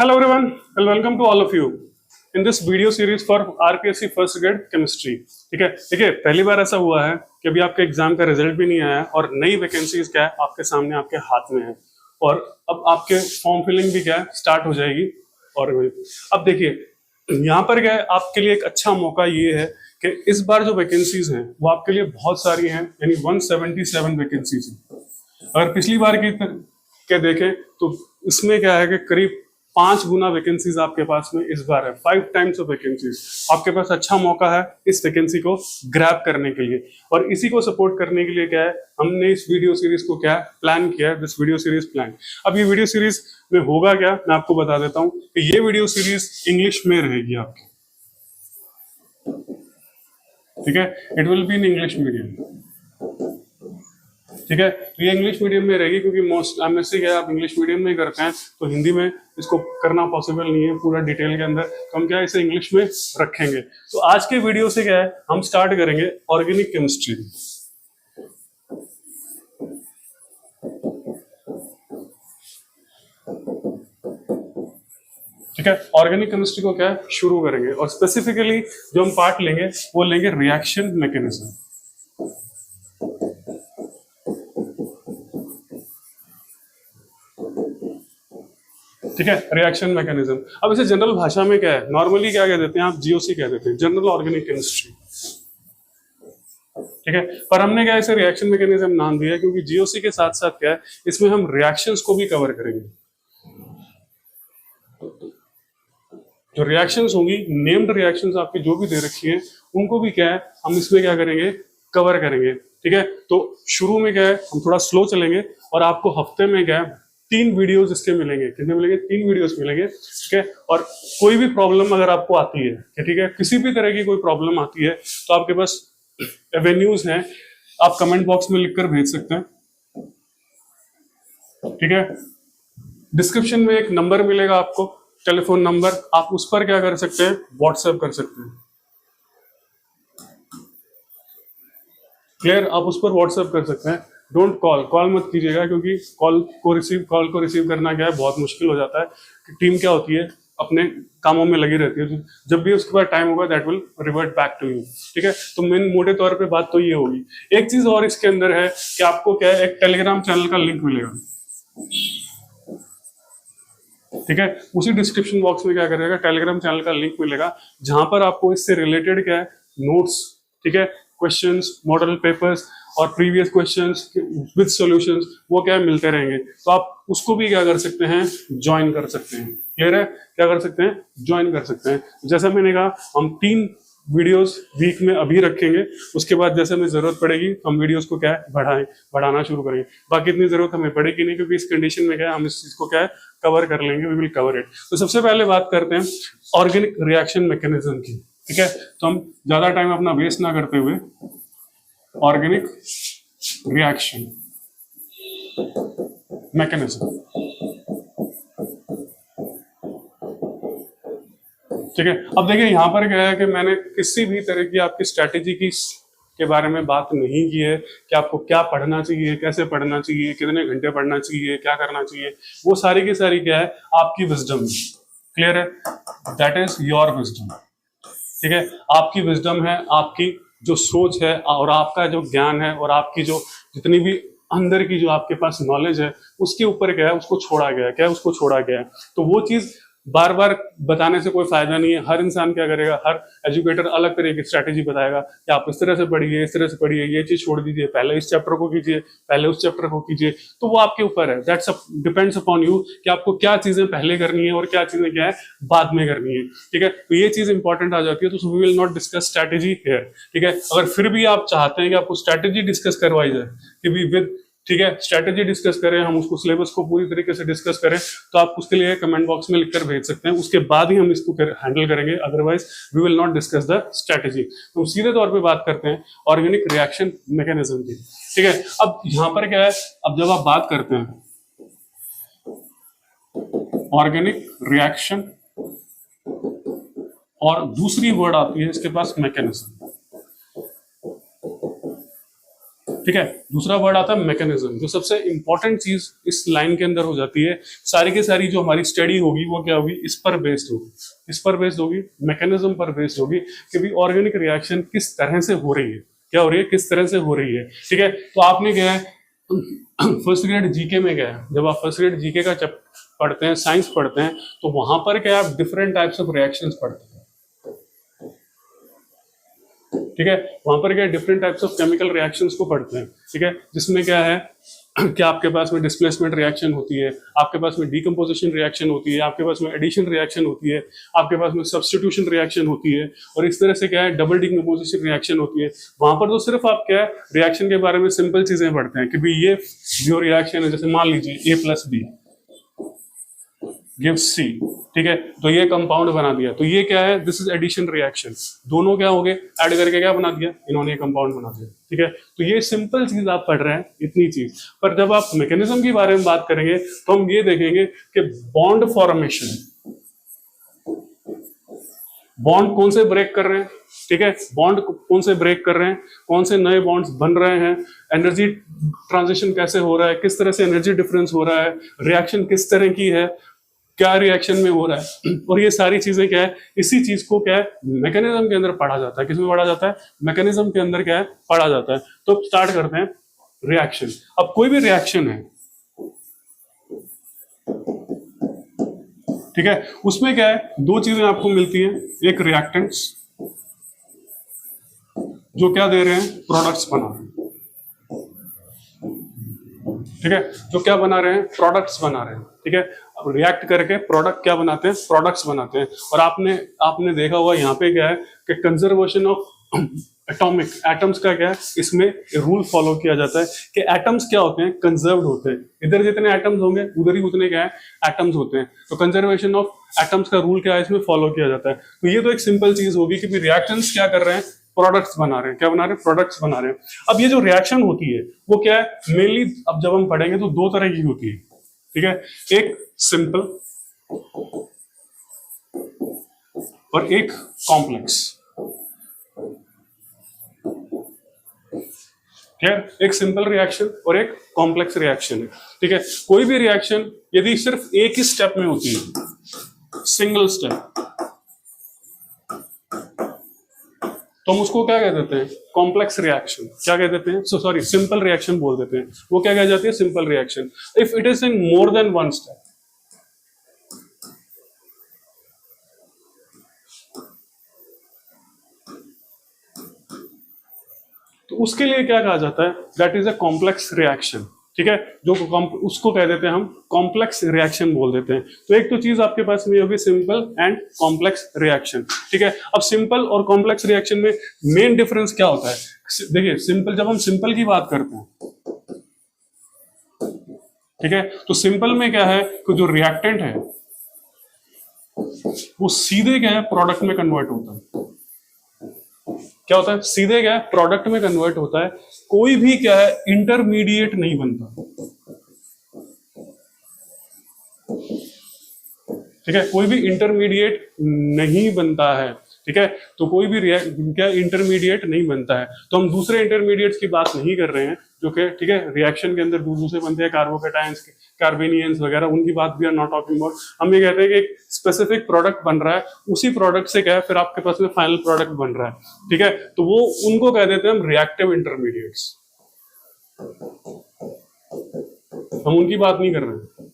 Hello everyone and welcome to all of you in this video series for RPSC first grade chemistry. ठीक है, देखिए पहली बार ऐसा हुआ है कि अभी आपके एग्जाम का रिजल्ट भी नहीं आया और नई वैकेंसीज क्या है आपके सामने आपके हाथ में है और अब आपके फॉर्म फिलिंग भी क्या है स्टार्ट हो जाएगी। और अब देखिए यहाँ पर क्या है आपके लिए एक अच्छा मौका ये है कि इस बार जो वैकेंसीज हैं वो आपके लिए बहुत सारी हैं, यानी 177 वैकेंसीज हैं। अगर पिछली बार की के देखें तो इसमें क्या है कि करीब 5 गुना वैकेंसीज आपके पास में इस बार है, 5 टाइम्स ऑफ वैकेंसीज। आपके पास अच्छा मौका है इस वैकेंसी को ग्रैब करने के लिए और इसी को सपोर्ट करने के लिए क्या है हमने इस वीडियो सीरीज को क्या प्लान किया है, दिस वीडियो सीरीज प्लान। अब ये वीडियो सीरीज में होगा क्या मैं आपको बता देता हूँ कि ये वीडियो सीरीज इंग्लिश में रहेगी आपकी। ठीक है, it will be in English medium. ठीक है, तो ये इंग्लिश मीडियम में रहेगी क्योंकि मोस्ट एमएससी क्या आप इंग्लिश मीडियम में करते हैं तो हिंदी में इसको करना पॉसिबल नहीं है पूरा डिटेल के अंदर, तो हम क्या इसे इंग्लिश में रखेंगे। तो आज के वीडियो से क्या है हम स्टार्ट करेंगे ऑर्गेनिक केमिस्ट्री। ठीक है, ऑर्गेनिक केमिस्ट्री को क्या है शुरू करेंगे और स्पेसिफिकली जो हम पार्ट लेंगे वो लेंगे रिएक्शन मैकेनिज्म। ठीक है, रिएक्शन मैकेनिज्म। अब इसे जनरल भाषा में क्या है नॉर्मली क्या कह देते हैं आप, जीओसी कह देते हैं, जनरल ऑर्गेनिक केमिस्ट्री। ठीक है, पर हमने क्या इसे रिएक्शन मैकेनिज्म नाम दिया है क्योंकि जीओसी के साथ साथ क्या है इसमें हम रिएक्शंस को भी कवर करेंगे। जो रिएक्शंस होंगी, नेम्ड रिएक्शंस आपकी जो भी दे रखी है उनको भी क्या है हम इसमें क्या करेंगे कवर करेंगे। ठीक है, तो शुरू में क्या है हम थोड़ा स्लो चलेंगे और आपको हफ्ते में क्या है 3 वीडियोस इसके मिलेंगे। कितने मिलेंगे? 3 वीडियोस मिलेंगे। ठीक है, और कोई भी प्रॉब्लम अगर आपको आती है कि ठीक है किसी भी तरह की कोई प्रॉब्लम आती है तो आपके पास एवेन्यूज हैं, आप कमेंट बॉक्स में लिखकर भेज सकते हैं। ठीक है, डिस्क्रिप्शन में एक नंबर मिलेगा आपको, टेलीफोन नंबर, आप उस पर क्या कर सकते हैं व्हाट्सएप कर सकते हैं। क्लियर, आप उस पर व्हाट्सएप कर सकते हैं। डोंट कॉल मत कीजिएगा क्योंकि कॉल को रिसीव करना क्या है बहुत मुश्किल हो जाता है कि टीम क्या होती है अपने कामों में लगी रहती है। जब भी उसके बाद टाइम होगा that will revert back to you. ठीक है, तो मेन मोटे तौर पे बात तो ये होगी। एक चीज और इसके अंदर है कि आपको क्या है एक टेलीग्राम चैनल का लिंक मिलेगा। ठीक है, उसी डिस्क्रिप्शन बॉक्स में क्या करेगा टेलीग्राम चैनल का लिंक मिलेगा जहां पर आपको इससे रिलेटेड क्या है नोट्स, ठीक है, क्वेश्चंस, मॉडल पेपर्स और प्रीवियस क्वेश्चंस विद सॉल्यूशंस वो क्या मिलते रहेंगे। तो आप उसको भी क्या कर सकते हैं ज्वाइन कर सकते हैं। क्लियर है, क्या कर सकते हैं ज्वाइन कर सकते हैं। जैसा मैंने कहा हम 3 वीडियोस वीक में अभी रखेंगे, उसके बाद जैसे हमें जरूरत पड़ेगी हम वीडियोस को क्या है बढ़ाना शुरू करेंगे। बाकी इतनी जरूरत हमें पड़ेगी नहीं क्योंकि इस कंडीशन में क्या है हम इस चीज को क्या है कवर कर लेंगे, वी विल कवर इट। तो सबसे पहले बात करते हैं ऑर्गेनिक रिएक्शन मैकेनिज्म की। ठीक है, तो हम ज्यादा टाइम अपना वेस्ट ना करते हुए ऑर्गेनिक रिएक्शन मैकेनिज्म। ठीक है, अब देखिए यहां पर क्या है कि मैंने किसी भी तरह की आपकी स्ट्रैटेजी की के बारे में बात नहीं की है कि आपको क्या पढ़ना चाहिए, कैसे पढ़ना चाहिए, कितने घंटे पढ़ना चाहिए, क्या करना चाहिए। वो सारी की सारी क्या है आपकी विजडम। क्लियर है, दैट इज योर विजडम। ठीक है, आपकी विजडम है, आपकी जो सोच है और आपका जो ज्ञान है और आपकी जो जितनी भी अंदर की जो आपके पास नॉलेज है उसके ऊपर क्या है उसको छोड़ा गया है। क्या है उसको छोड़ा गया है। तो वो चीज बार बार बताने से कोई फायदा नहीं है। हर इंसान क्या करेगा, हर एजुकेटर अलग तरह की स्ट्रैटेजी बताएगा कि आप इस तरह से पढ़िए, इस तरह से पढ़िए, ये चीज छोड़ दीजिए, पहले इस चैप्टर को कीजिए, पहले उस चैप्टर को कीजिए। तो वो आपके ऊपर है, दैट्स डिपेंड्स अपॉन यू कि आपको क्या चीजें पहले करनी है और क्या चीजें क्या है बाद में करनी है। ठीक है, तो ये चीज इंपॉर्टेंट आ जाती है। तो we will not discuss strategy here. ठीक है, अगर फिर भी आप चाहते हैं कि आपको स्ट्रैटेजी डिस्कस करवाई जाए कि भी विद, ठीक है, स्ट्रैटेजी डिस्कस करें, हम उसको सिलेबस को पूरी तरीके से डिस्कस करें, तो आप उसके लिए कमेंट बॉक्स में लिखकर भेज सकते हैं। उसके बाद ही हम इसको हैंडल करेंगे, otherwise we will not discuss the strategy. तो हम सीधे तौर पे बात करते हैं ऑर्गेनिक रिएक्शन मैकेनिज्म की। ठीक है, अब यहां पर क्या है, अब जब आप बात करते हैं ऑर्गेनिक रिएक्शन और दूसरी वर्ड आती है इसके पास मैकेनिज्म। ठीक है। दूसरा वर्ड आता है मैकेनिज्म, जो सबसे इंपॉर्टेंट चीज इस लाइन के अंदर हो जाती है। सारी की सारी जो हमारी स्टडी होगी वो क्या होगी, इस पर बेस्ड होगी, इस पर बेस्ड होगी, मैकेनिज्म पर बेस्ड होगी कि भाई ऑर्गेनिक रिएक्शन किस तरह से हो रही है, क्या हो रही है, किस तरह से हो रही है। ठीक है, तो आपने क्या है फर्स्ट ग्रेड जीके में क्या है, जब आप फर्स्ट ग्रेड जीके का पढ़ते हैं, साइंस पढ़ते हैं, तो वहां पर क्या आप डिफरेंट टाइप्स ऑफ रिएक्शंस पढ़ते हैं। ठीक है, वहां पर क्या different types of chemical reactions को पढ़ते हैं। ठीक है, जिसमें क्या है कि आपके पास में डिस्प्लेसमेंट रिएक्शन होती है, आपके पास में डीकम्पोजिशन रिएक्शन होती है, आपके पास में एडिशन रिएक्शन होती है, आपके पास में सब्स्टिट्यूशन रिएक्शन होती है, और इस तरह से क्या है डबल डीकम्पोजिशन रिएक्शन होती है। वहां पर तो सिर्फ आप क्या है रिएक्शन के बारे में सिंपल चीजें पढ़ते हैं कि भाई ये जो रिएक्शन है, जैसे मान लीजिए A+B गिव्स C, ठीक है, तो ये कंपाउंड बना दिया, तो ये क्या है, दिस इज एडिशन रिएक्शन, दोनों क्या हो गए ऐड करके क्या बना दिया, इन्होंने कंपाउंड बना दिया। ठीक है, तो ये सिंपल चीज आप पढ़ रहे हैं, इतनी चीज। पर जब आप मैकेनिज्म के बारे में बात करेंगे तो हम ये देखेंगे कि बॉन्ड फॉर्मेशन, बॉन्ड कौन से ब्रेक कर रहे हैं, ठीक है, बॉन्ड कौन से ब्रेक कर रहे हैं, कौन से नए बॉन्ड्स बन रहे हैं, एनर्जी ट्रांजिशन कैसे हो रहा है, किस तरह से एनर्जी डिफरेंस हो रहा है, रिएक्शन किस तरह की है, क्या रिएक्शन में हो रहा है, और ये सारी चीजें क्या है, इसी चीज को क्या है मैकेनिज्म के अंदर पढ़ा जाता है। किसमें पढ़ा जाता है, मैकेनिज्म के अंदर क्या है पढ़ा जाता है। तो स्टार्ट करते हैं रिएक्शन। अब कोई भी रिएक्शन है, ठीक है, उसमें क्या है दो चीजें आपको मिलती है, एक रिएक्टेंट्स जो क्या दे रहे हैं, प्रोडक्ट्स बना रहे हैं। ठीक है, जो क्या बना रहे हैं, प्रोडक्ट्स बना रहे हैं। ठीक है, अब रिएक्ट करके प्रोडक्ट क्या बनाते हैं, प्रोडक्ट्स बनाते हैं। और आपने देखा होगा यहाँ पे क्या है कि कंजर्वेशन ऑफ एटॉमिक एटम्स का क्या है, इसमें रूल फॉलो किया जाता है कि एटम्स क्या होते हैं, कंजर्व्ड होते हैं। इधर जितने एटम्स होंगे उधर ही उतने क्या है एटम्स होते हैं। तो कंजर्वेशन ऑफ एटम्स का रूल क्या है, इसमें फॉलो किया जाता है। तो ये तो एक सिंपल चीज होगी कि रिएक्टेंट्स क्या कर रहे हैं, प्रोडक्ट्स बना रहे हैं। क्या बना रहे हैं, प्रोडक्ट्स बना रहे हैं। अब ये जो रिएक्शन होती है वो क्या है, मेनली अब जब हम पढ़ेंगे तो दो तरह की होती है। ठीक है, एक सिंपल और एक कॉम्प्लेक्स। एक सिंपल रिएक्शन और एक कॉम्प्लेक्स रिएक्शन है। ठीक है, कोई भी रिएक्शन यदि सिर्फ एक ही स्टेप में होती है, सिंगल स्टेप, तो हम उसको क्या कह देते हैं, कॉम्प्लेक्स रिएक्शन। क्या कह देते हैं, सॉरी सिंपल रिएक्शन बोल देते हैं। वो क्या कह जाती है, simple reaction. If it is in more than one step, तो उसके लिए क्या कहा जाता है, that is a complex reaction. ठीक है, जो उसको कह देते हैं हम कॉम्प्लेक्स रिएक्शन बोल देते हैं। तो एक तो चीज आपके पास में होगी सिंपल एंड कॉम्प्लेक्स रिएक्शन। ठीक है, अब सिंपल और कॉम्प्लेक्स रिएक्शन में मेन डिफरेंस क्या होता है, देखिए सिंपल, जब हम सिंपल की बात करते हैं, ठीक है, तो सिंपल में क्या है कि जो रिएक्टेंट है वो सीधे क्या है प्रोडक्ट में कन्वर्ट होता है। क्या होता है, सीधे क्या है प्रोडक्ट में कन्वर्ट होता है। कोई भी क्या है इंटरमीडिएट नहीं बनता। ठीक है, कोई भी इंटरमीडिएट नहीं बनता है। ठीक है, तो कोई भी क्या इंटरमीडिएट नहीं बनता है। तो हम दूसरे इंटरमीडिएट्स की बात नहीं कर रहे हैं जो कि ठीक है रिएक्शन के अंदर दूसरे बनते हैं, कार्बोकेटायंस, कार्बेनियंस वगैरह, उनकी बात भी आर नॉट टॉकिंग अबाउट। हम ये कहते हैं कि एक स्पेसिफिक प्रोडक्ट बन रहा है, उसी प्रोडक्ट से क्या है फिर आपके पास में फाइनल प्रोडक्ट बन रहा है। ठीक है, तो वो उनको कह देते हैं हम रिएक्टिव इंटरमीडिएट्स। हम उनकी बात नहीं कर रहे हैं।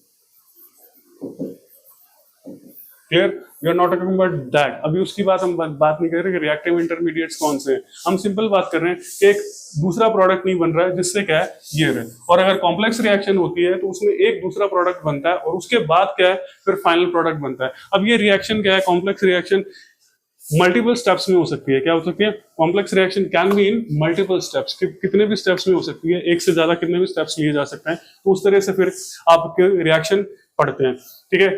Clear, we are not talking about that. अभी उसकी बात हम बात नहीं कर रहे कि रिएक्टिव इंटरमीडिएट्स कौन से हैं। हम सिंपल बात कर रहे हैं कि एक दूसरा प्रोडक्ट नहीं बन रहा है जिससे क्या है ये रहे। और अगर कॉम्प्लेक्स रिएक्शन होती है तो उसमें एक दूसरा प्रोडक्ट बनता है और उसके बाद क्या है फिर फाइनल प्रोडक्ट बनता है। अब ये रिएक्शन क्या है, कॉम्प्लेक्स रिएक्शन मल्टीपल स्टेप्स में हो सकती है। क्या हो सकती है, complex reaction can be in multiple steps, कितने भी स्टेप्स में हो सकती है, एक से ज्यादा कितने भी स्टेप्स लिए जा सकते हैं। तो उस तरह से फिर आपके रिएक्शन पढ़ते हैं। ठीक है,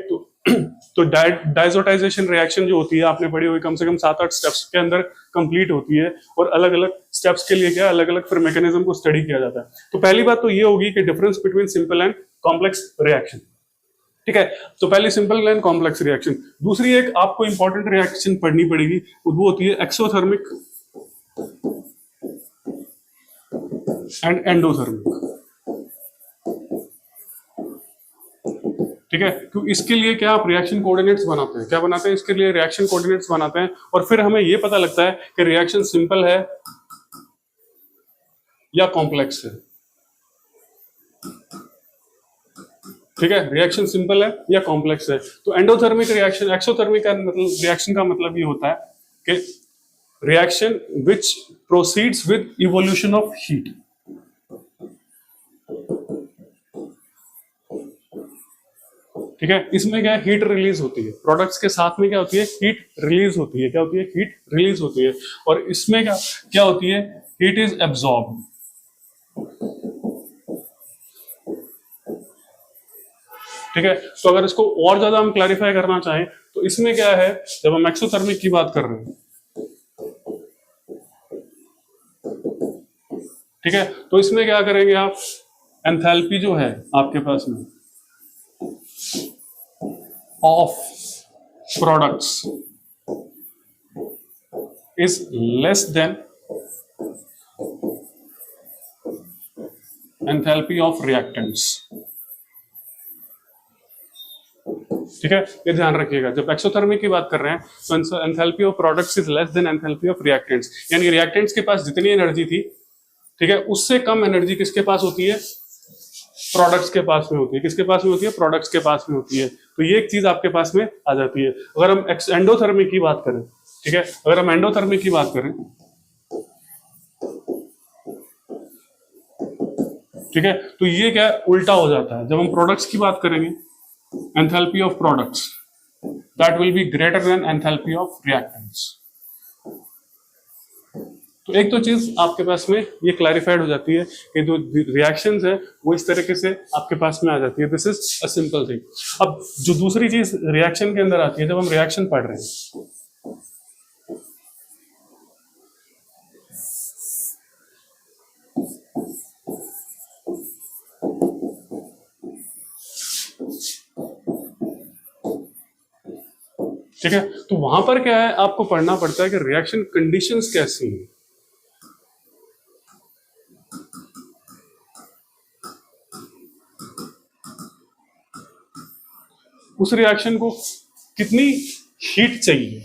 तो डाइजोटाइजेशन रिएक्शन जो होती है आपने पढ़ी हुई, कम से कम 7-8 स्टेप्स के अंदर कंप्लीट होती है और अलग अलग स्टेप्स के लिए क्या अलग अलग फिर मैकेनिज्म को स्टडी किया जाता है। तो पहली बात तो ये होगी कि difference between simple and complex reaction. ठीक है, तो पहले सिंपल एंड कॉम्प्लेक्स रिएक्शन। दूसरी एक आपको इंपॉर्टेंट रिएक्शन पढ़नी पड़ेगी, वो होती है एक्सोथर्मिक एंड एंडोथर्मिक। ठीक है, तो इसके लिए क्या आप रिएक्शन कोऑर्डिनेट्स बनाते हैं, क्या बनाते हैं, इसके लिए रिएक्शन कोऑर्डिनेट्स बनाते हैं, और फिर हमें ये पता लगता है कि रिएक्शन सिंपल है या कॉम्प्लेक्स है। ठीक है, रिएक्शन सिंपल है या कॉम्प्लेक्स है। तो एंडोथर्मिक रिएक्शन, एक्सोथर्मिक का मतलब, रिएक्शन का मतलब ये होता है कि reaction which proceeds with evolution of heat. ठीक है, इसमें क्या है, हीट रिलीज होती है, प्रोडक्ट्स के साथ में क्या होती है, हीट रिलीज होती है। क्या होती है, हीट रिलीज होती है। और इसमें क्या क्या होती है, हीट इज एब्जॉर्ब। ठीक है, तो अगर इसको और ज्यादा हम क्लैरिफाई करना चाहें तो इसमें क्या है, जब हम एक्सोथर्मिक की बात कर रहे हैं, ठीक है, तो इसमें क्या करेंगे आप, एंथैल्पी जो है आपके पास में of products is less than enthalpy of reactants. ठीक है, ये ध्यान रखिएगा, जब एक्सोथर्मिक की बात कर रहे हैं तो enthalpy of products is less than enthalpy of reactants, यानी रिएक्टेंट्स के पास जितनी एनर्जी थी, ठीक है, उससे कम एनर्जी किसके पास होती है, प्रोडक्ट्स के पास में होती है। किसके पास में होती है, प्रोडक्ट्स के पास में होती है। तो ये एक चीज आपके पास में आ जाती है। अगर हम एंडोथर्मिक की बात करें, ठीक है, अगर हम एंडोथर्मिक की बात करें, ठीक है, तो ये क्या उल्टा हो जाता है। जब हम प्रोडक्ट्स की बात करेंगे, enthalpy of products that will be greater than enthalpy of reactants. तो एक तो चीज आपके पास में ये क्लैरिफाइड हो जाती है कि जो रिएक्शंस है वो इस तरीके से आपके पास में आ जाती है। This is a simple thing. अब जो दूसरी चीज रिएक्शन के अंदर आती है, जब हम रिएक्शन पढ़ रहे हैं, ठीक है, तो वहां पर क्या है, आपको पढ़ना पड़ता है कि रिएक्शन कंडीशंस कैसी हैं। उस रिएक्शन को कितनी हीट चाहिए,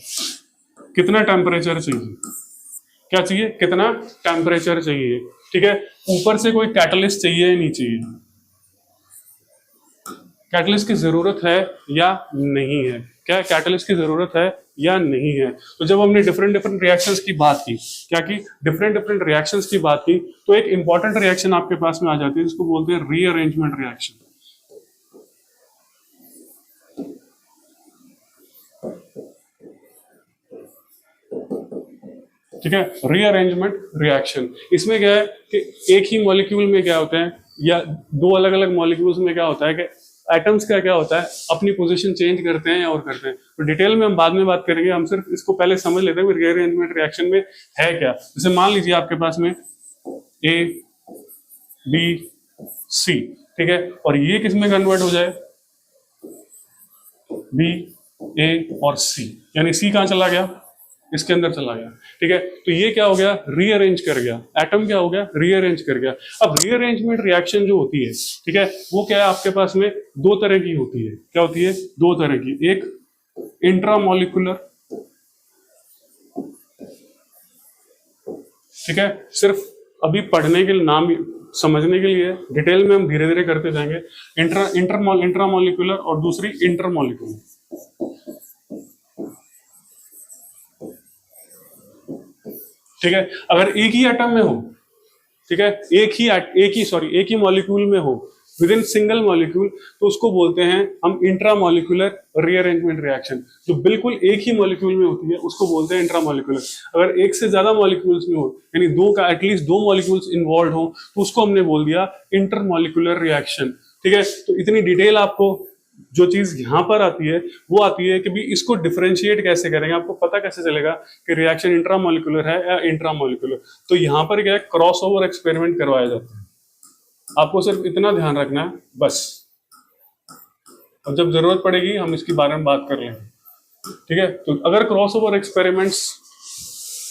कितना टेम्परेचर चाहिए, क्या चाहिए, कितना टेम्परेचर चाहिए। ठीक है, ऊपर से कोई कैटलिस्ट चाहिए या नहीं चाहिए, कैटलिस्ट की जरूरत है या नहीं है, क्या कैटलिस्ट की जरूरत है या नहीं है। तो जब हमने डिफरेंट डिफरेंट रिएक्शंस की बात की, क्या की, डिफरेंट डिफरेंट रिएक्शंस की बात की, तो एक इंपॉर्टेंट रिएक्शन आपके पास में आ जाती है जिसको बोलते हैं रीअरेंजमेंट रिएक्शन। ठीक है, रीअरेंजमेंट रिएक्शन। इसमें क्या है कि एक ही मॉलिक्यूल में क्या होता है, या दो अलग अलग मॉलिक्यूल्स में क्या होता है कि एटम्स का क्या होता है, अपनी पोजीशन चेंज करते हैं और करते हैं। तो डिटेल में हम बाद में बात करेंगे, हम सिर्फ इसको पहले समझ लेते हैं कि रीअरेंजमेंट रिएक्शन में है क्या। जैसे मान लीजिए आपके पास में ए बी सी, ठीक है, और ये किस में कन्वर्ट हो जाए, बी ए और सी, यानी सी कहां चला गया, इसके अंदर चला गया। ठीक है, तो ये क्या हो गया, रीअरेंज कर गया, एटम क्या हो गया, रीअरेंज कर गया। अब रीअरेंजमेंट रिएक्शन जो होती है, ठीक है, वो क्या है, आपके पास में दो तरह की होती है। क्या होती है, दो तरह की, एक इंट्रामॉलिक्यूलर, ठीक है, सिर्फ अभी पढ़ने के लिए, नाम समझने के लिए, डिटेल में हम धीरे धीरे करते जाएंगे। इंट्रामॉलिक्यूलर और दूसरी इंटरमॉलिक्यूलर। ठीक है, अगर एक ही एटम में हो, ठीक है, एक ही मॉलिक्यूल में हो, विद इन सिंगल मॉलिक्यूल, तो उसको बोलते हैं हम इंट्रामॉलिक्यूलर रीअरेंजमेंट रिएक्शन। जो बिल्कुल एक ही मॉलिक्यूल में होती है उसको बोलते हैं इंट्रामॉलिक्यूलर। अगर एक से ज्यादा मॉलिक्यूल्स में हो, यानी दो का एटलीस्ट दो मॉलिक्यूल्स इन्वॉल्व हो, तो उसको हमने बोल दिया इंटरमॉलिक्यूलर रिएक्शन। ठीक है, तो इतनी डिटेल आपको जो चीज यहां पर आती है वो आती है कि भी इसको डिफरेंशिएट कैसे करेंगे, आपको पता कैसे चलेगा कि रिएक्शन इंट्रामॉलिक्यूलर है या इंट्रामॉलिक्यूलर। तो यहां पर क्या है, क्रॉस ओवर एक्सपेरिमेंट करवाया जाता है। आपको सिर्फ इतना ध्यान रखना है बस, और जब जरूरत पड़ेगी हम इसके बारे में बात कर लेंगे। ठीक है, तो अगर क्रॉस ओवर एक्सपेरिमेंट्स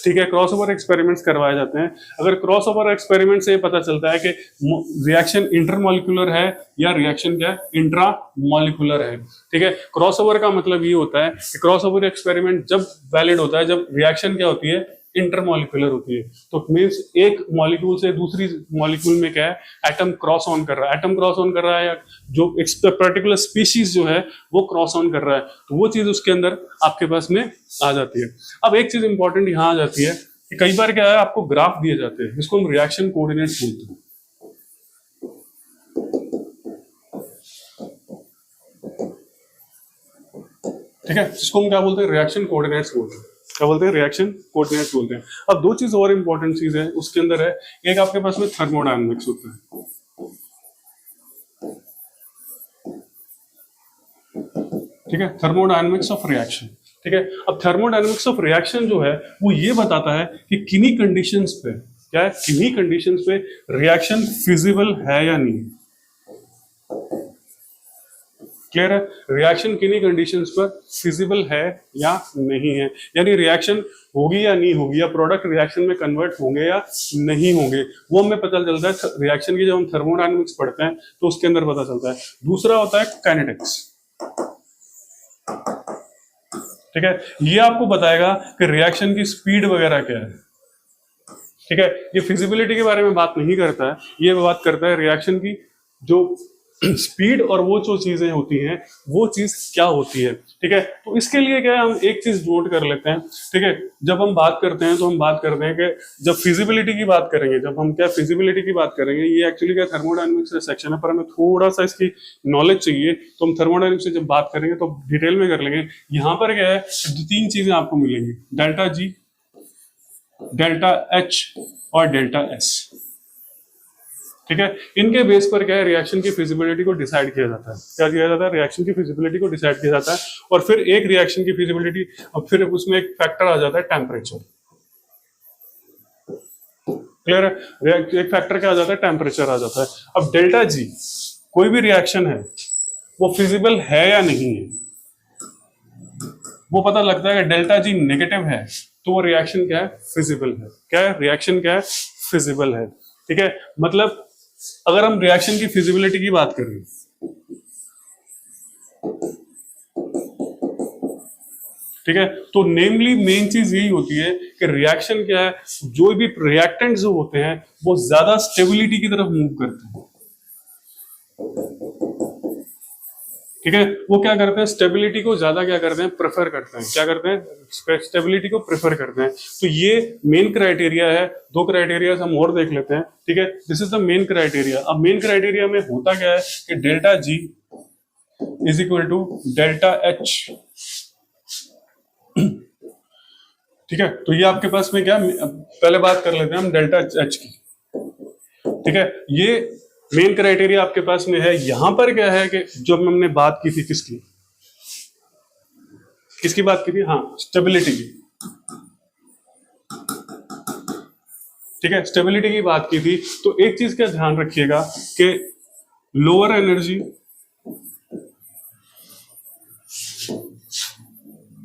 ठीक है, क्रॉस ओवर एक्सपेरिमेंट्स करवाए जाते हैं। अगर क्रॉस ओवर एक्सपेरिमेंट से पता चलता है कि रिएक्शन इंटरमॉलिक्यूलर है या रिएक्शन क्या है इंट्रामॉलिक्यूलर है। ठीक है, क्रॉस ओवर का मतलब ये होता है कि क्रॉस ओवर एक्सपेरिमेंट जब वैलिड होता है जब रिएक्शन क्या होती है इंटरमॉलिक्यूलर होती है। तो मीन्स एक मॉलिक्यूल से दूसरी मॉलिक्यूल में क्या है एटम क्रॉस ऑन कर रहा है, एटम क्रॉस ऑन कर रहा है या जो पर्टिकुलर स्पीशीज जो है वो क्रॉस ऑन कर रहा है, तो वो चीज उसके अंदर आपके पास में आ जाती है। अब एक चीज इंपॉर्टेंट यहाँ आ जाती है कि कई बार क्या है आपको ग्राफ दिए जाते हैं जिसको हम रिएक्शन कोऑर्डिनेट्स बोलते हैं। ठीक है, जिसको हम क्या बोलते हैं रिएक्शन कोऑर्डिनेट्स बोलते हैं। क्या बोलते हैं रिएक्शन कोऑर्डिनेट्स बोलते हैं। अब दो चीज और इंपॉर्टेंट चीज है उसके अंदर है, एक आपके पास में थर्मोडायनामिक्स होता है। ठीक है, थर्मोडायनामिक्स ऑफ रिएक्शन। ठीक है, अब थर्मोडायनामिक्स ऑफ रिएक्शन जो है वो ये बताता है कि किन्हीं कंडीशंस पे क्या है, किन्हीं कंडीशंस पे रिएक्शन फिजिबल है या नहीं। क्लियर है, रिएक्शन किन्हीं कंडीशंस पर फिजिबल है या नहीं है, यानी रिएक्शन होगी या नहीं होगी या प्रोडक्ट रिएक्शन में कन्वर्ट होंगे या नहीं होंगे, वो हमें पता चलता है रिएक्शन की जब हम थर्मोडायनामिक्स पढ़ते हैं तो उसके अंदर पता चलता है। दूसरा होता है काइनेटिक्स। ठीक है, ये आपको बताएगा कि रिएक्शन की स्पीड वगैरह क्या है। ठीक है, ये फिजिबिलिटी के बारे में बात नहीं करता है, ये बात करता है रिएक्शन की जो स्पीड और वो जो चीजें होती हैं वो चीज क्या होती है। ठीक है, तो इसके लिए क्या है हम एक चीज नोट कर लेते हैं। ठीक है, जब हम बात करते हैं तो हम बात करते हैं कि जब फिजिबिलिटी की बात करेंगे, जब हम क्या फिजिबिलिटी की बात करेंगे, ये एक्चुअली क्या थर्मोडायनामिक्स का सेक्शन है पर हमें थोड़ा सा इसकी नॉलेज चाहिए, तो हम थर्मोडायनामिक्स से जब बात करेंगे तो डिटेल में कर लेंगे। यहाँ पर क्या है तीन चीजें आपको मिलेंगी, डेल्टा जी, डेल्टा एच और डेल्टा एस। ठीक है, इनके बेस पर क्या है रिएक्शन की फिजिबिलिटी को डिसाइड किया जाता है। क्या किया जाता है, रिएक्शन की फिजिबिलिटी को डिसाइड किया जाता है। और फिर एक रिएक्शन की फिजिबिलिटी और फिर उसमें एक फैक्टर आ जाता है टेम्परेचर। क्लियर है, एक फैक्टर क्या आ जाता है टेम्परेचर आ जाता है। अब डेल्टा जी, कोई भी रिएक्शन है वो फिजिबल है या नहीं है, वो पता लगता है कि डेल्टा जी नेगेटिव है तो वो रिएक्शन क्या है फिजिबल है। क्या है, रिएक्शन क्या है फिजिबल है। ठीक है, मतलब अगर हम रिएक्शन की फिजिबिलिटी की बात करें, ठीक है, तो नेमली मेन चीज यही होती है कि रिएक्शन क्या है, जो भी रिएक्टेंट जो होते हैं वो ज्यादा स्टेबिलिटी की तरफ मूव करते हैं। ठीक है, वो क्या करते हैं स्टेबिलिटी को ज्यादा क्या करते हैं प्रेफर करते हैं। क्या करते हैं स्टेबिलिटी को प्रेफर करते हैं। तो ये मेन क्राइटेरिया है। दो क्राइटेरिया हम और देख लेते हैं। ठीक है, this is the main criteria. अब मेन क्राइटेरिया में होता क्या है कि delta G is equal to delta H. ठीक है, तो ये आपके पास में क्या, पहले बात कर लेते हैं हम डेल्टा एच की। ठीक है, ये मेन क्राइटेरिया आपके पास में है। यहां पर क्या है कि जो हमने बात की थी किसकी किसकी बात की थी, हाँ स्टेबिलिटी की। ठीक है, स्टेबिलिटी की बात की थी। तो एक चीज का ध्यान रखिएगा कि लोअर एनर्जी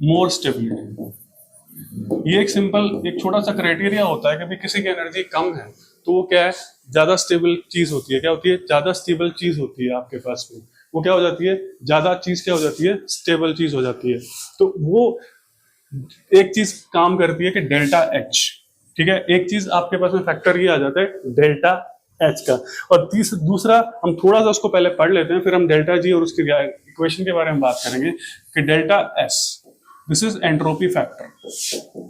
मोर स्टेबिलिटी, ये एक सिंपल एक छोटा सा क्राइटेरिया होता है कि भाई किसी की एनर्जी कम है तो वो क्या है ज्यादा स्टेबल चीज होती है। क्या होती है, ज्यादा स्टेबल चीज होती है आपके पास में, वो क्या हो जाती है ज्यादा चीज क्या हो जाती है स्टेबल चीज हो जाती है। तो वो एक चीज काम करती है कि डेल्टा एच। ठीक है, एक चीज आपके पास में फैक्टर ये आ जाता है डेल्टा एच का। और दूसरा हम थोड़ा सा उसको पहले पढ़ लेते हैं, फिर हम डेल्टा जी और उसकी इक्वेशन के बारे में बात करेंगे कि delta S, this is entropy factor.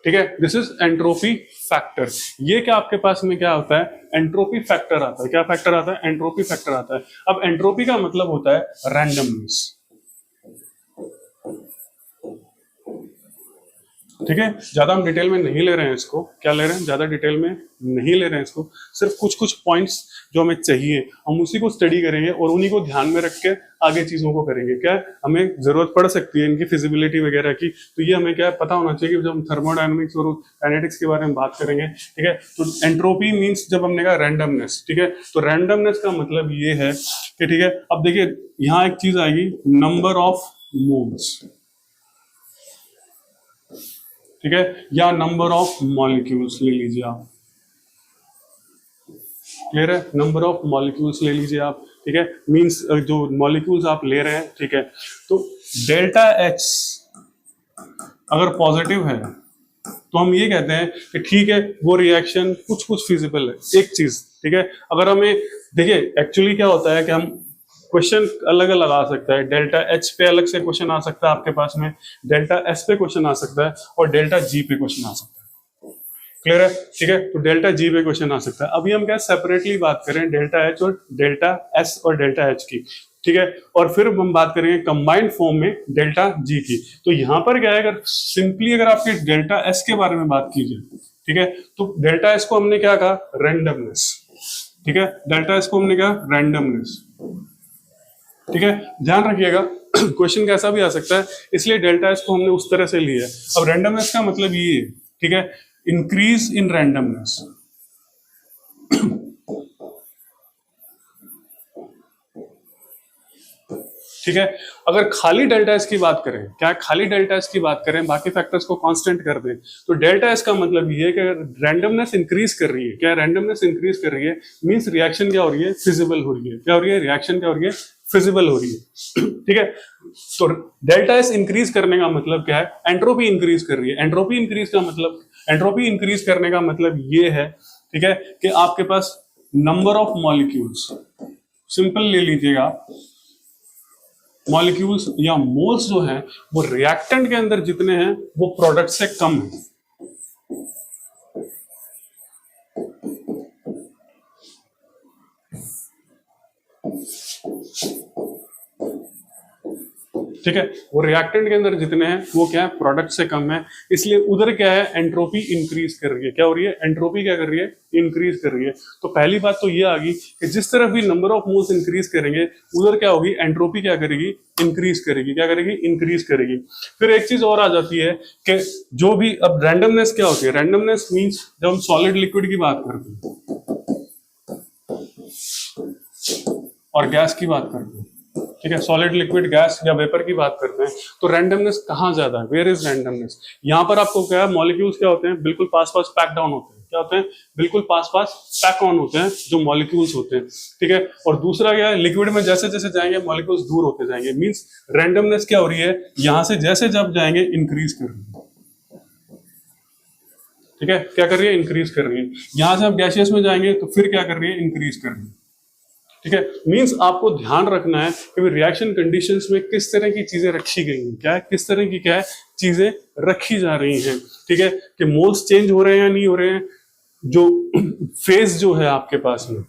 ठीक है, दिस इज एंट्रोपी फैक्टर। ये क्या आपके पास में क्या होता है, एंट्रोपी फैक्टर आता है। क्या फैक्टर आता है, एंट्रोपी फैक्टर आता है। अब एंट्रोपी का मतलब होता है रैंडमनेस। ठीक है, ज्यादा हम डिटेल में नहीं ले रहे हैं इसको, क्या ले रहे हैं, ज्यादा डिटेल में नहीं ले रहे हैं इसको, सिर्फ कुछ कुछ पॉइंट्स जो हमें चाहिए हम उसी को स्टडी करेंगे और उन्हीं को ध्यान में रख के आगे चीजों को करेंगे। क्या हमें जरूरत पड़ सकती है इनकी फिजिबिलिटी वगैरह की, तो ये हमें क्या पता होना चाहिए कि जब हम थर्मोडायनामिक्स और काइनेटिक्स के बारे में बात करेंगे, ठीक है, तो एंट्रोपी मींस जब हमने कहा रैंडमनेस, ठीक है, तो रैंडमनेस का मतलब ये है कि ठीक है, अब देखिए यहाँ एक चीज आएगी नंबर ऑफ मोल्स, ठीक है, या नंबर ऑफ मॉलिक्यूल्स ले लीजिए आप, क्लियर है, नंबर ऑफ मॉलिक्यूल्स ले लीजिए आप, ठीक है, मींस जो मॉलिक्यूल्स आप ले रहे हैं, ठीक है, तो डेल्टा एच अगर पॉजिटिव है तो हम ये कहते हैं कि ठीक है वो रिएक्शन कुछ कुछ फिजिबल है। एक चीज, ठीक है, अगर हमें देखिए एक्चुअली क्या होता है कि हम क्वेश्चन अलग अलग आ सकता है, डेल्टा एच पे अलग से क्वेश्चन आ सकता है आपके पास में, डेल्टा एस पे क्वेश्चन आ सकता है और डेल्टा जी पे क्वेश्चन आ सकता है, क्लियर है, ठीक है, तो डेल्टा जी पे क्वेश्चन आ सकता है। अभी हम क्या सेपरेटली बात करें डेल्टा एच और डेल्टा एस और डेल्टा एच की, ठीक है, और फिर हम बात करेंगे कंबाइंड फॉर्म में डेल्टा जी की। तो यहां पर क्या है, अगर सिंपली अगर आपके डेल्टा एस के बारे में बात कीजिए, ठीक है, तो डेल्टा एस को हमने क्या कहा, रैंडमनेस, ठीक है, डेल्टा एस को हमने कहा रैंडमनेस, ठीक है, ध्यान रखिएगा क्वेश्चन कैसा भी आ सकता है, इसलिए डेल्टा एस को हमने उस तरह से लिया है। अब रैंडमनेस का मतलब ये है, ठीक है, इंक्रीज इन रैंडमनेस, ठीक है, अगर खाली डेल्टा एस की बात करें, क्या खाली डेल्टा एस की बात करें, बाकी फैक्टर्स को कांस्टेंट कर दें, तो डेल्टा एस का मतलब ये है कि अगर रैंडमनेस इंक्रीज कर रही है, क्या रैंडमनेस इंक्रीज कर रही है, मींस रिएक्शन क्या हो रही है, फिजिबल हो रही है, क्या हो रही है, रिएक्शन क्या हो रही है, फिजिबल हो रही है, ठीक है, तो डेल्टा एस इंक्रीज करने का मतलब क्या है, एंट्रोपी इंक्रीज कर रही है, एंट्रोपी इंक्रीज का मतलब, एंट्रोपी इंक्रीज करने का मतलब ये है, ठीक है, कि आपके पास नंबर ऑफ मॉलिक्यूल्स, सिंपल ले लीजिएगा, मॉलिक्यूल्स या मोल्स जो हैं वो रिएक्टेंट के अंदर जितने हैं वो प्रोडक्ट से कम है, ठीक है, वो रिएक्टेंट के अंदर जितने हैं वो क्या है, प्रोडक्ट से कम है, इसलिए उधर क्या है, एंट्रोपी इंक्रीज कर रही है, क्या हो रही है, एंट्रोपी क्या कर रही है, इंक्रीज कर रही है। तो पहली बात तो ये आ गई कि जिस तरफ भी नंबर ऑफ मोल्स इंक्रीज करेंगे उधर क्या होगी, एंट्रोपी क्या करेगी, इंक्रीज करेगी, क्या करेगी, इंक्रीज करेगी। फिर एक चीज और आ जाती है कि जो भी, अब रैंडमनेस क्या होती है, रैंडमनेस मींस जब हम सॉलिड लिक्विड की बात करते हैं और गैस की बात करते हैं, ठीक है, सॉलिड लिक्विड गैस या वेपर की बात करते हैं, तो रैंडमनेस कहाँ ज्यादा है, वेयर इज रैंडमनेस। यहाँ पर आपको क्या है, मॉलिक्यूल्स क्या होते हैं, बिल्कुल पास पास पैक डाउन होते हैं, क्या होते हैं, बिल्कुल पास पास पैक ऑन होते हैं जो मॉलिक्यूल्स होते हैं, ठीक है, और दूसरा क्या है, लिक्विड में जैसे जैसे जाएंगे मॉलिक्यूल्स दूर होते जाएंगे, मींस रैंडमनेस क्या हो रही है, यहां से जैसे जब जाएंगे इंक्रीज कर रही है, ठीक है, क्या कर रही है, इंक्रीज कर रही है, यहां से आप गैसियस में जाएंगे तो फिर क्या कर रही है, इंक्रीज कर रही है, ठीक है, मींस आपको ध्यान रखना है कि रिएक्शन कंडीशंस में किस तरह की चीजें रखी गई हैं, क्या है, किस तरह की क्या है चीजें रखी जा रही हैं, ठीक है, कि मोल्स चेंज हो रहे हैं या नहीं हो रहे हैं, जो फेज जो है आपके पास में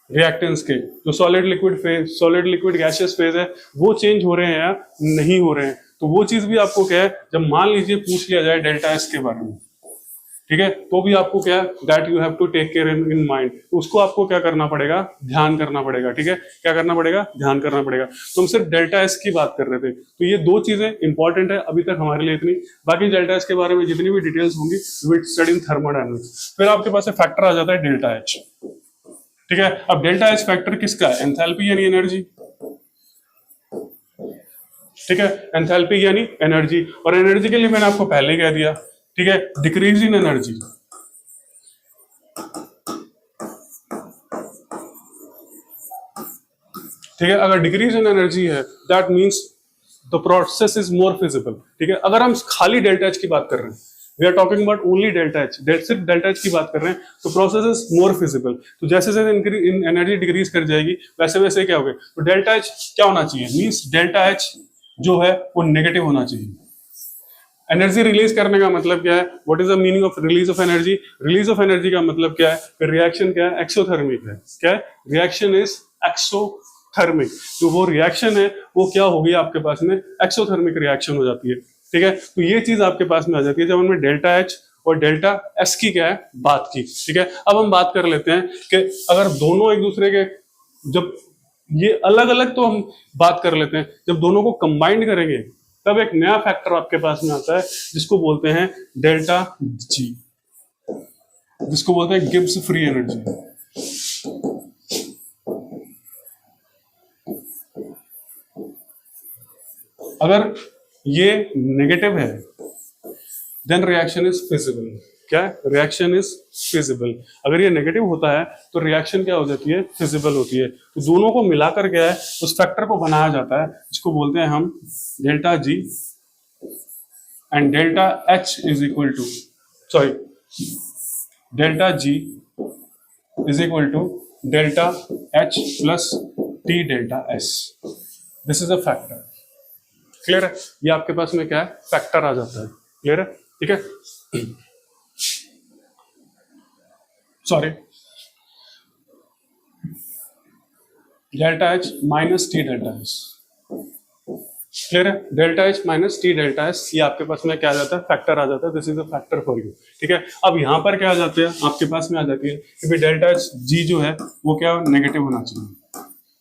रिएक्टेंट्स के, जो solid liquid phase, solid liquid gaseous phase है, वो चेंज हो रहे हैं या नहीं हो रहे हैं, तो वो चीज भी आपको क्या है, जब मान लीजिए पूछ लिया जाए डेल्टा एस के बारे में, ठीक है, तो भी आपको क्या, that you have to take care in mind, उसको आपको क्या करना पड़ेगा, ध्यान करना पड़ेगा, ठीक है, क्या करना पड़ेगा, ध्यान करना पड़ेगा। तो हम सिर्फ डेल्टा एस की बात कर रहे थे, तो ये दो चीजें इंपॉर्टेंट है अभी तक हमारे लिए इतनी, बाकी डेल्टा एस के बारे में जितनी भी डिटेल्स होंगी we will study in thermodynamics. फिर आपके पास फैक्टर आ जाता है डेल्टा एच, ठीक है, अब डेल्टा एच फैक्टर किसका है, एंथैल्पी यानी एनर्जी, ठीक है, एंथैल्पी यानी एनर्जी, और एनर्जी के लिए मैंने आपको पहले ही कह दिया, ठीक है, डिक्रीज इन एनर्जी, ठीक है, अगर डिक्रीज इन एनर्जी है that means the process is more feasible, ठीक है, अगर हम खाली डेल्टा एच की बात कर रहे हैं, we are talking about only delta H, सिर्फ डेल्टा एच की बात कर रहे हैं, तो प्रोसेस इज मोर फिजिबल, तो जैसे जैसे एनर्जी डिक्रीज कर जाएगी वैसे वैसे क्या होगा, तो डेल्टा एच क्या होना चाहिए, मींस डेल्टा एच जो है वो नेगेटिव होना चाहिए। एनर्जी रिलीज करने का मतलब क्या है, what is the meaning of release of energy, release of energy का मतलब क्या है, रिएक्शन क्या है, एक्सोथर्मिक है, क्या है, रिएक्शन इज एक्सोथर्मिक, तो वो रिएक्शन है वो क्या होगी आपके पास में, एक्सोथर्मिक रिएक्शन हो जाती है, ठीक है, तो ये चीज आपके पास में आ जाती है जब हमने डेल्टा एच और डेल्टा एस की क्या है बात की। ठीक है, अब हम बात कर लेते हैं कि अगर दोनों एक दूसरे के, जब ये अलग अलग तो हम बात कर लेते हैं, जब दोनों को कंबाइंड करेंगे तब एक नया फैक्टर आपके पास में आता है जिसको बोलते हैं डेल्टा जी, जिसको बोलते हैं गिब्स फ्री एनर्जी। अगर ये नेगेटिव है देन रिएक्शन इज फिजिबल। क्या है? Reaction is feasible. अगर ये नेगेटिव होता है तो रिएक्शन क्या हो जाती है? फिजिबल होती है। तो दोनों को मिलाकर क्या है, उस फैक्टर को बनाया जाता है जिसको बोलते हैं हम delta G and delta H is equal to, sorry, delta G is equal to delta H plus T delta S. This is a factor. Clear है? ये आपके पास में क्या है? फैक्टर आ जाता है। क्लियर है? ठीक है, sorry, delta H minus T delta S. Clear है? Delta H minus T delta S, ये आपके पास में क्या आ जाता है? फैक्टर आ जाता है। This is a factor for you. ठीक है, अब यहां पर क्या आ जाते हैं आपके पास में? आ जाती है कि डेल्टा एच जी जो है वो क्या नेगेटिव होना चाहिए।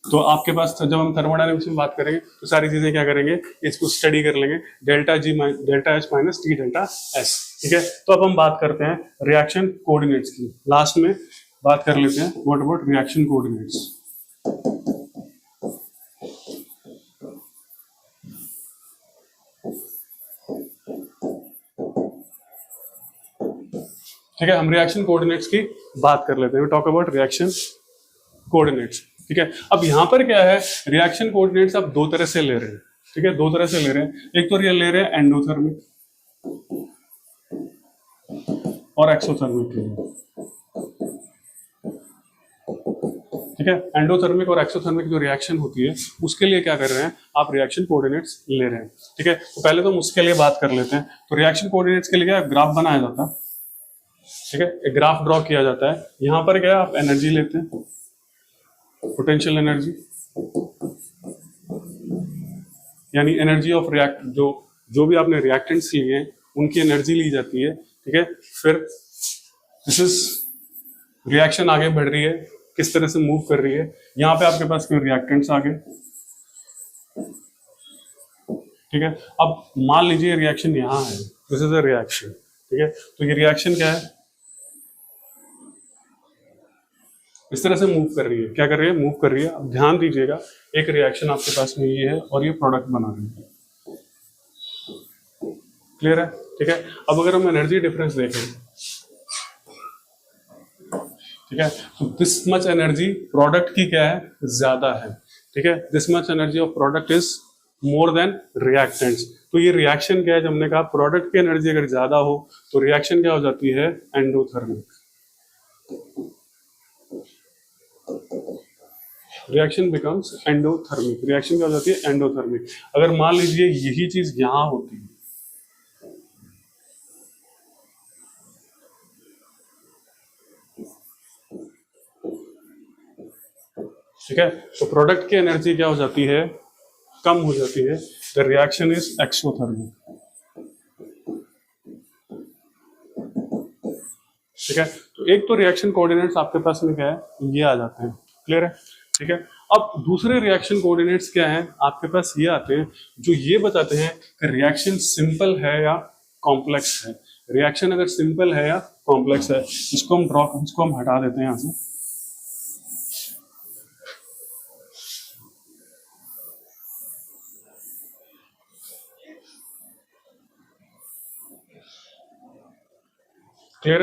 तो आपके पास जब हम थर्मोडायनेमिक्स में बात करेंगे तो सारी चीजें क्या करेंगे, इसको स्टडी कर लेंगे, delta G delta H minus T delta S. ठीक है, तो अब हम बात करते हैं रिएक्शन कोऑर्डिनेट्स की। लास्ट में बात कर लेते हैं व्हाट अबाउट रिएक्शन कोऑर्डिनेट्स। ठीक है, हम रिएक्शन कोऑर्डिनेट्स की बात कर लेते हैं। Talk about reaction coordinates. ठीक है, अब यहां पर क्या है, रिएक्शन कोऑर्डिनेट्स आप दो तरह से ले रहे हैं। ठीक है, दो तरह से ले रहे हैं। एक तो ये ले रहे हैं एंडोथर्मिक और एक्सोथर्मिक के लिए। ठीक है, एंडोथर्मिक और एक्सोथर्मिक जो रिएक्शन होती है उसके लिए क्या कर रहे हैं आप? रिएक्शन कोऑर्डिनेट्स ले रहे हैं। ठीक है, तो पहले तो हम उसके लिए बात कर लेते हैं। तो रिएक्शन कोऑर्डिनेट्स के लिए क्या ग्राफ बनाया जाता है। ठीक है, एक ग्राफ ड्रॉ किया जाता है। यहां पर क्या आप एनर्जी लेते हैं, पोटेंशियल एनर्जी, यानी एनर्जी ऑफ रिएक्ट, जो भी आपने रिएक्टेंट्स लिए हैं उनकी एनर्जी ली जाती है। ठीक है, फिर दिस इज रिएक्शन आगे बढ़ रही है, किस तरह से मूव कर रही है। यहां पे आपके पास कोई रिएक्टेंट्स आ गए। ठीक है, अब मान लीजिए रिएक्शन यहां है, दिस इज अ रिएक्शन। ठीक है, तो ये रिएक्शन क्या है? इस तरह से मूव कर रही है। क्या कर रही है? मूव कर रही है। अब ध्यान दीजिएगा, एक रिएक्शन आपके पास में ये है और ये प्रोडक्ट बना रही है। क्लियर है? ठीक है, अब अगर हम एनर्जी डिफरेंस देखें, ठीक है, तो दिस मच एनर्जी प्रोडक्ट की क्या है? ज्यादा है। ठीक है, this much energy of product is more than reactants. तो ये रिएक्शन क्या है? जब हमने कहा प्रोडक्ट की एनर्जी अगर ज्यादा हो तो रिएक्शन क्या हो जाती है? Endothermic. Reaction becomes endothermic. Reaction क्या हो जाती है? एंडोथर्मिक। अगर मान लीजिए यही चीज यहां होती है, ठीक है, तो प्रोडक्ट की एनर्जी क्या हो जाती है? कम हो जाती है। The reaction is exothermic. ठीक है, तो एक तो रिएक्शन कोऑर्डिनेट्स आपके पास में क्या है? ये आ जाते हैं। क्लियर है? ठीक है, अब दूसरे रिएक्शन कोऑर्डिनेट्स क्या हैं आपके पास? ये आते हैं जो ये बताते हैं कि रिएक्शन सिंपल है या कॉम्प्लेक्स है। रिएक्शन अगर सिंपल है या कॉम्प्लेक्स है, इसको हम हटा देते हैं यहाँ से।